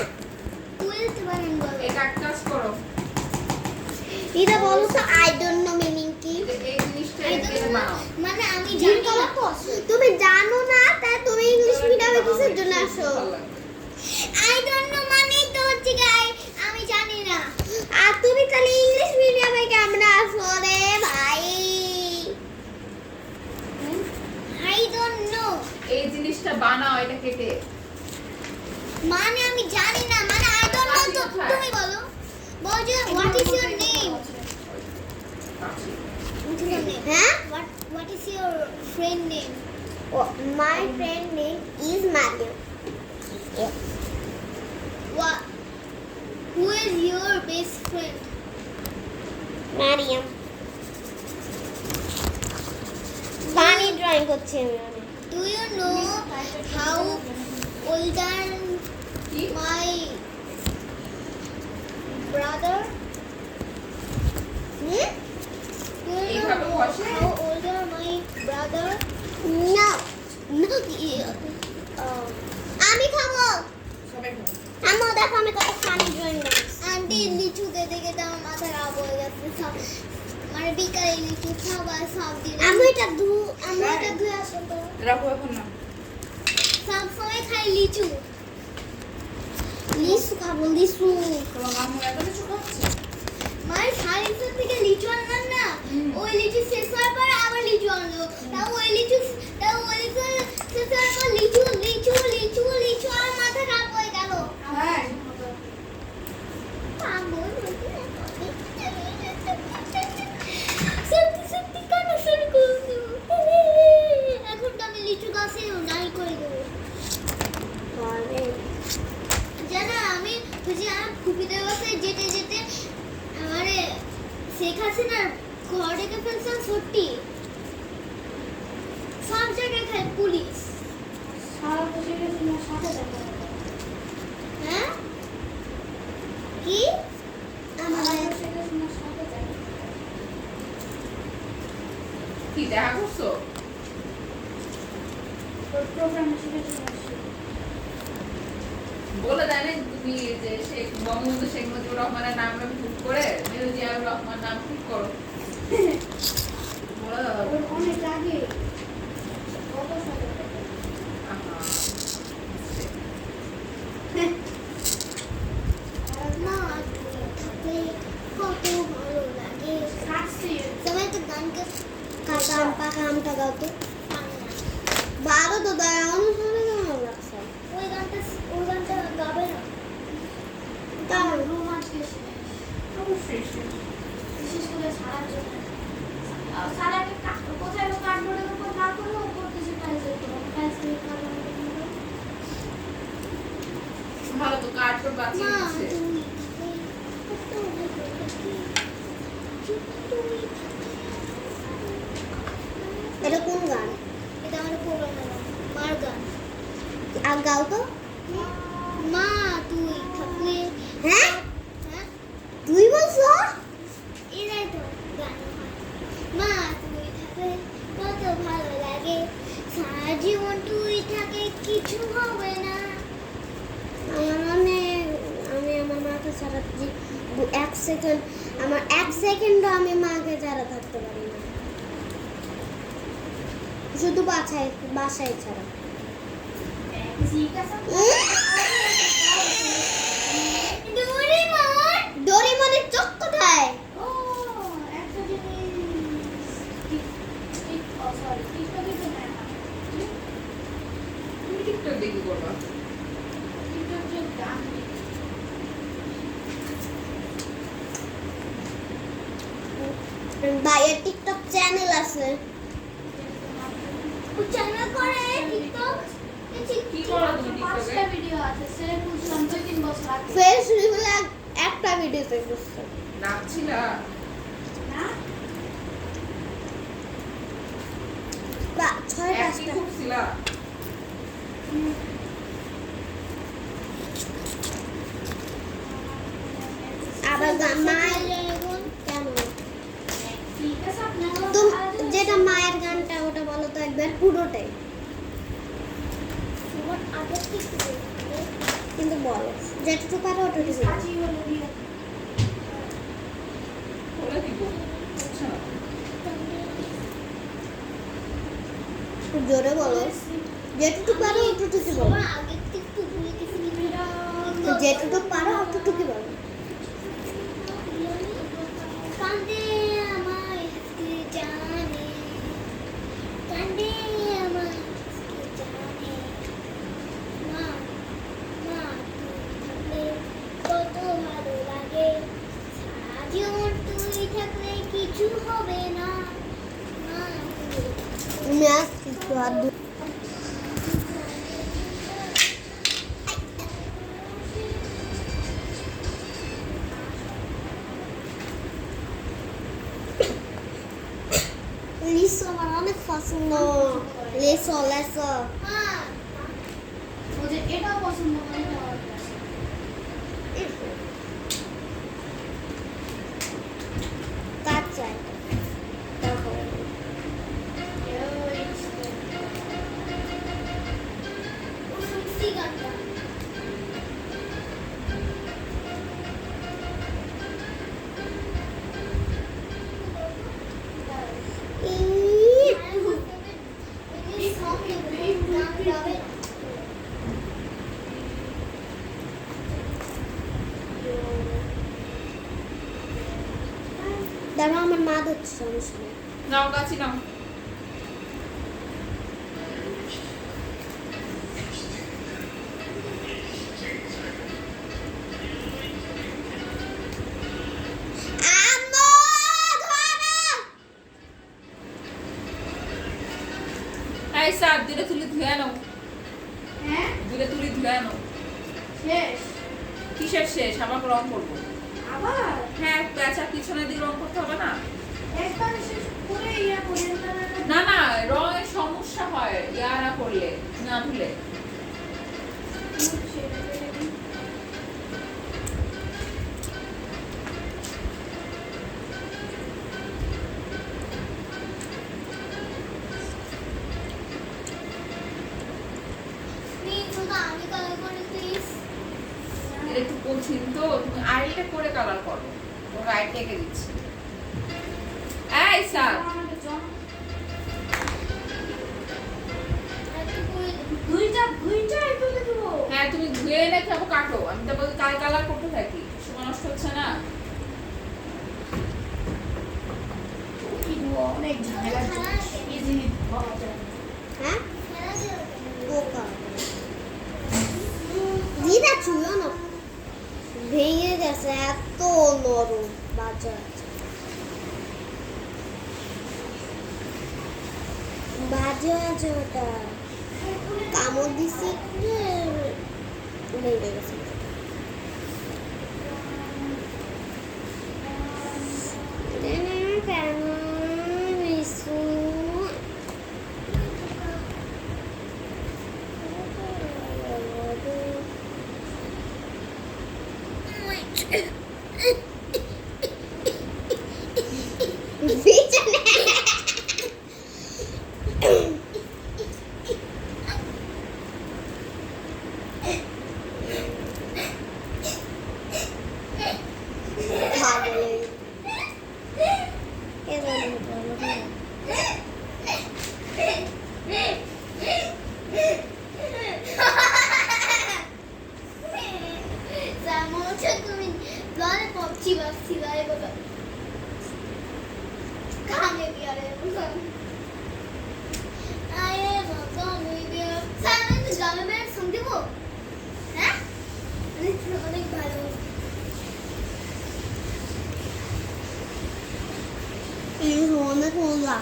কুইল্ট বানান বল এটা এক কাজ করো এটা বলো তো আই ডোন্ট নো মিনিং কি এই জিনিসটা I এখানে don't know. বানাও মানে আমি জানি না তুমি জানো না তাই তুমি ইংলিশ মিডিয়ামে কিসের জন্য আসো ভালো লাগে। আই ডোন্ট নো মানে তো হচ্ছে গাই আমি জানি না আর তুমি তাহলে ইংলিশ মিডিয়ামে কেমন আসো রে ভাই আই ডোন্ট নো এই জিনিসটা বানাও এটা কেটে মানে আমি জানি না মানে আই ডোন্ট নো তো তুমি বলো বলো হোয়াট ইজ ইওর নেম হ্যাঁ what is your friend name my friend name is Mario what who is your best friend Mariam funny drawing করছি আমি do you know how older কি my brother Do you এইভাবে know বসে? how older my brother? No. No. আমি খাবো সবাই আম্মু দেখো আমি কত ফানি ড্রয়িং বানাইছি লিচু খেতে খেতে আমার মাথা খারাপ হয়ে গেছে সব মানে বিকালে লিচু খাবার সব দিন আমি এটা ধুয়ে আসো তো রাখো এখন না। সব সময় খাই লিচু লিচু খাবো লিচু তোমার মামু এত কিছু খাচ্ছে? মায়ের সাইন্সের থেকে লিচু আনলাম না ওই লিচু শেষ হওয়ার পর আবার লিচু আনলো তাও ওই লিচু শেষ হওয়ার পর লিচু লিচু লিচু লিচু আর মাথা খারাপ হয়ে গেল হ্যাঁ। সত্যি সত্যি কেন শুরু করছো এখন তো আমি লিচু গাছে নাই করে দেবো জানা আমি বুঝি আমার ফুপিদের বাসায় যেতে যেতে আমারে শেখ হাসিনার ঘর ডেকে ফেলছেন সত্যি সব জায়গায় খায় পুলিশ সারা বছর তোমার সাথে দেখা হবে। হ্যাঁ কি আমার সারা বছর তোমার সাথে দেখা হবে। কি দেখা করছো? ওর প্রোগ্রামে শিখেছি বলে দেয় না তুমি যে শেখ বঙ্গবন্ধু শেখ মুজিবুর রহমানের নাম ভুল করে মেজর জিয়াউর রহমান নাম ঠিক করো। বলে দাও। ওর অনেক আগে কত সাথে আহা। না থাকলে কত ভালো লাগে কাটছি সবাই তো গানকে কাকা আম পাকা আমটা গাও তো বারো তো দয়া অনুসরণে কেমন লাগছে ওই গানটা গাবে না তার রোমান্স বেশি অবশ্যই সে। বিশেষ করে সারার জন্য সারাকে কোথায় কার্ডবোর্ডের উপর না করে উপর কিছু টাইলস দিতে হবে টাইলস দিয়ে ভালো তো কার্ডবোর্ড বাঁচিয়ে মা দিচ্ছে। এটা কোন গান এটা আমার পুরোনো গান মার গান আর গাও তো মা তুই থাকলে হ্যাঁ হ্যাঁ তুই বলছো এটাই তো গান হয়। মা তুই থাকলে কত ভালো লাগে সারা জীবন তুই থাকে কিছু হবে না আমার মনে আমি আমার মাকে ছাড়া এক সেকেন্ডও আমি মাকে ছাড়া থাকতে পারি না শুধু বাসায় ছাড়া ডোরেমনের চোখ কোথায় ও একটা জিনিস সরি টিকটকে তো না তুমি টিকটক দেখি করবা। টিকটক যে গান ভাইয়ের টিকটক চ্যানেল আছে ও চ্যানেল করে টিকটক কি করো তুমি টিকটকে? 5টা ভিডিও আছে সে বুঝলাম 2-3 বছর আগে ফেস রিভিউ একটা ভিডিওতে করছে নাচছিলা? না বা একই 6-5টা খুঁজছিলা? আবার মায়ের গুণ কেন ঠিক আছে আপনারা তুমি যেটা মায়ের গানটা ওটা বলো তো একবার পুরোটাই কিন্তু বলো যেটুকু পারো ওটুকু বলো। সাজি হলো দিয়ে বলে দিব। আচ্ছা। একটু জোরে বলো যেটুকু পারো ওটুকু বলো যেটুকু পারো অতটুকু বলো কান্দে আমায় আজকে জানে কান্দে আমায় আজকে জানে মা মা তুই থাকলে কত ভালো লাগে সারা জীবন তুই থাকলে কিছু হবে না মা তুমি আজ কিছু আর লিসো আমার অনেক পছন্দ লিসো লেসো ও যে এটাও পছন্দ করে কাজ চাই তারপর আমার মা ধরছে সমস্যা নেই। নাও কাছি নাও। আম্মু ধরো। এই স্যার দুটো তুলি ধুয়ে আনো, হ্যাঁ দুটো তুলি ধুয়ে আনো। শেষ কিসের শেষ? আবার রং করবো। আবার হ্যাঁ প্যাঁচা পিছনের দিকে রং করতে হবে না? একবার শেষ করে ইয়া করে না না, রঙের সমস্যা হয় ইয়া না করলে, না ধুলে। প্লিজ শুধু আমি কালার করে প্লিজ। এটা একটু কঠিন তো, তুমি আরেকটা করে কালার করো। ওর আরেকটা এঁকে দিচ্ছি। এই স্যার দুইটা একটু দেবো হ্যাঁ তুমি ধুয়ে এনে খাবো কাটো, আমি তো বলছি কাল কালার করতে থাকি, সময় নষ্ট হচ্ছে না। অনেক ঝামেলা ইজিলি পাওয়া যায় হ্যাঁ পোকা দিদা চুলো না ভেঙে গেছে, এত নরম বাজার বাজে আছে ওটা, কামড় দিছি ভেঙে গেছে। কেন মিশু তুমি জলে পড়ছি বাসছি বারে বাবা কানে বিয়ারে আয়ে বাবা মেয়ে সামনে তো জামা মেয়ে সঙ্গে দেবো হ্যাঁ অনেক ভালো অনেক মজা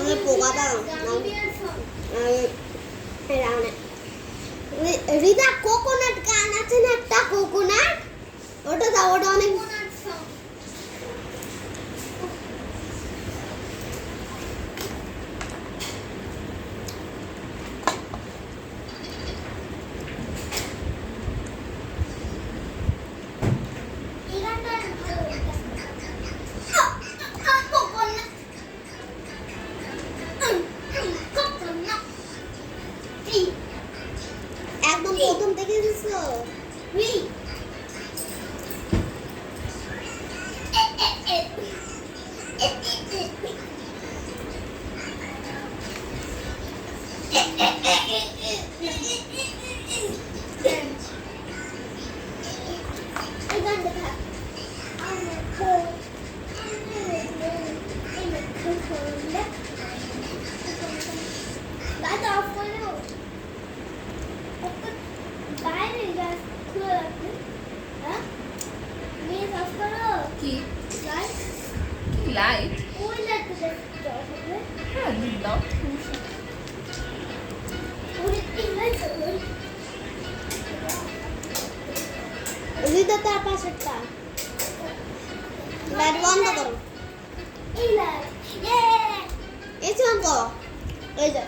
অনেক পোকা দাও রিদা কোকোনাট গান আছে না একটা কোকোনাট, ওটা দাও, ওটা অনেক একদম প্রথম থেকে দিছো কি কি লাইট? হ্যাঁ দিন দাও, সমস্যা নেই। রিদা তার পাশেরটা লাইট বন্ধ করো, এসে অন করো, এই যে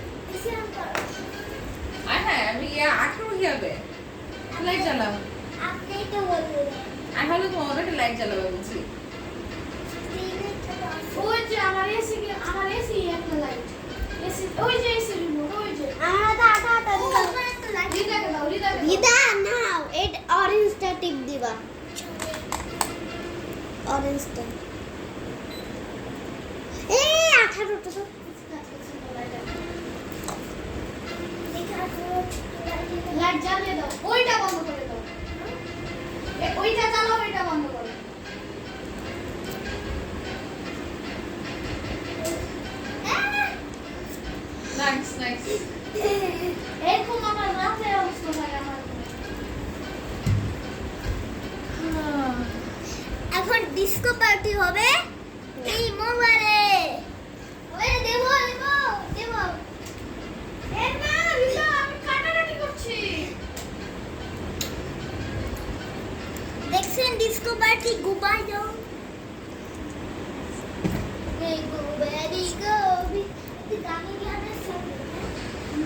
আর হ্যাঁ আমি 18 কি হবে লাইট জ্বালাও, আপনি তো বলবেন আর হলো তোমার একটা লাইট জ্বালাবে বুঝি। ওই যে আমার এসি একটা লাইট এসি ওই যে এসি রিমোট ওই যে রিদাকে দাও দিদা নাও এই অরেঞ্জটা টিপ দিবা, অরেঞ্জটা এই 18টা তো লাইট জ্বালিয়ে দাও, ওইটা বন্ধ করে দাও, ওইটা চালাও, ওইটা বন্ধ করো। এখন ডিস্কো পার্টি হবে এই মোবাইলে। ওই দেব দেব দেব। এই না বিশাল আমি কাটাকাটি করছি। দেখছেন ডিস্কো পার্টি গুবাই যাও। এই গুবারি গোবি গানে গানে সব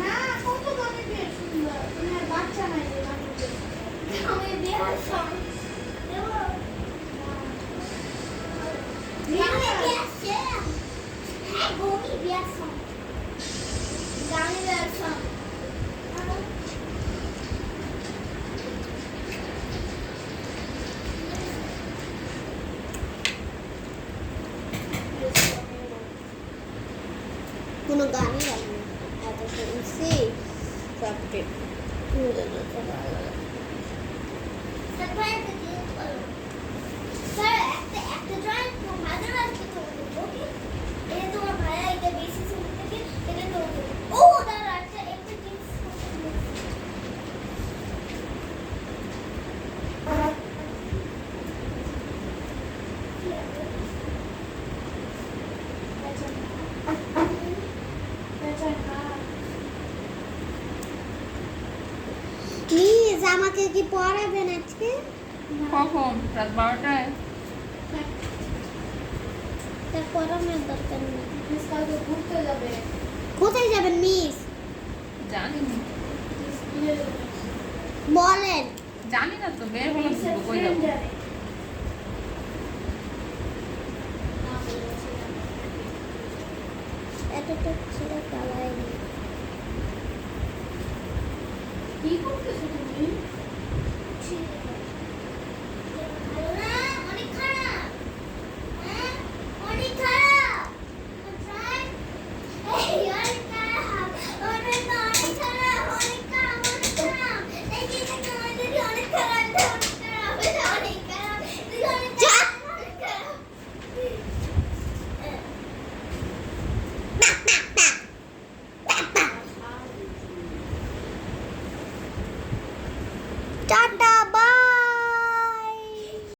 না কত গানে বেশ সুন্দর। তোমার বাচ্চা নাই যে গানে বেশ। আমি বিয়ার সং দেব। গানে বিয়ার সং। হ্যাঁ গোবি বিয়ার সং। গানে বিয়ার সং। কোনো গানই লাগবে না এত শুনছি সবকে স্যার একটা ড্রয়িং মাঝে মাঝে তোমাকে ওকে এটা তোমার ভাইয়া এটা বেশি শুনতে থেকে এটা তোমাকে ও দাঁড়া একটা জিনিস প্লিজ আমাকে কি পড়াবেন আজকে? কখন? রাত 12টায়? তা পড়ানোর দরকার নেই। মিস কালকে ঘুরতে যাবে। কোথায় যাবেন মিস? জানি না। স্কুলে যাবে। বলেন। জানি না তো, বের হলাম তো, কই যাবো? এতটা ছেলে পালাই কি করতেছো তুমি?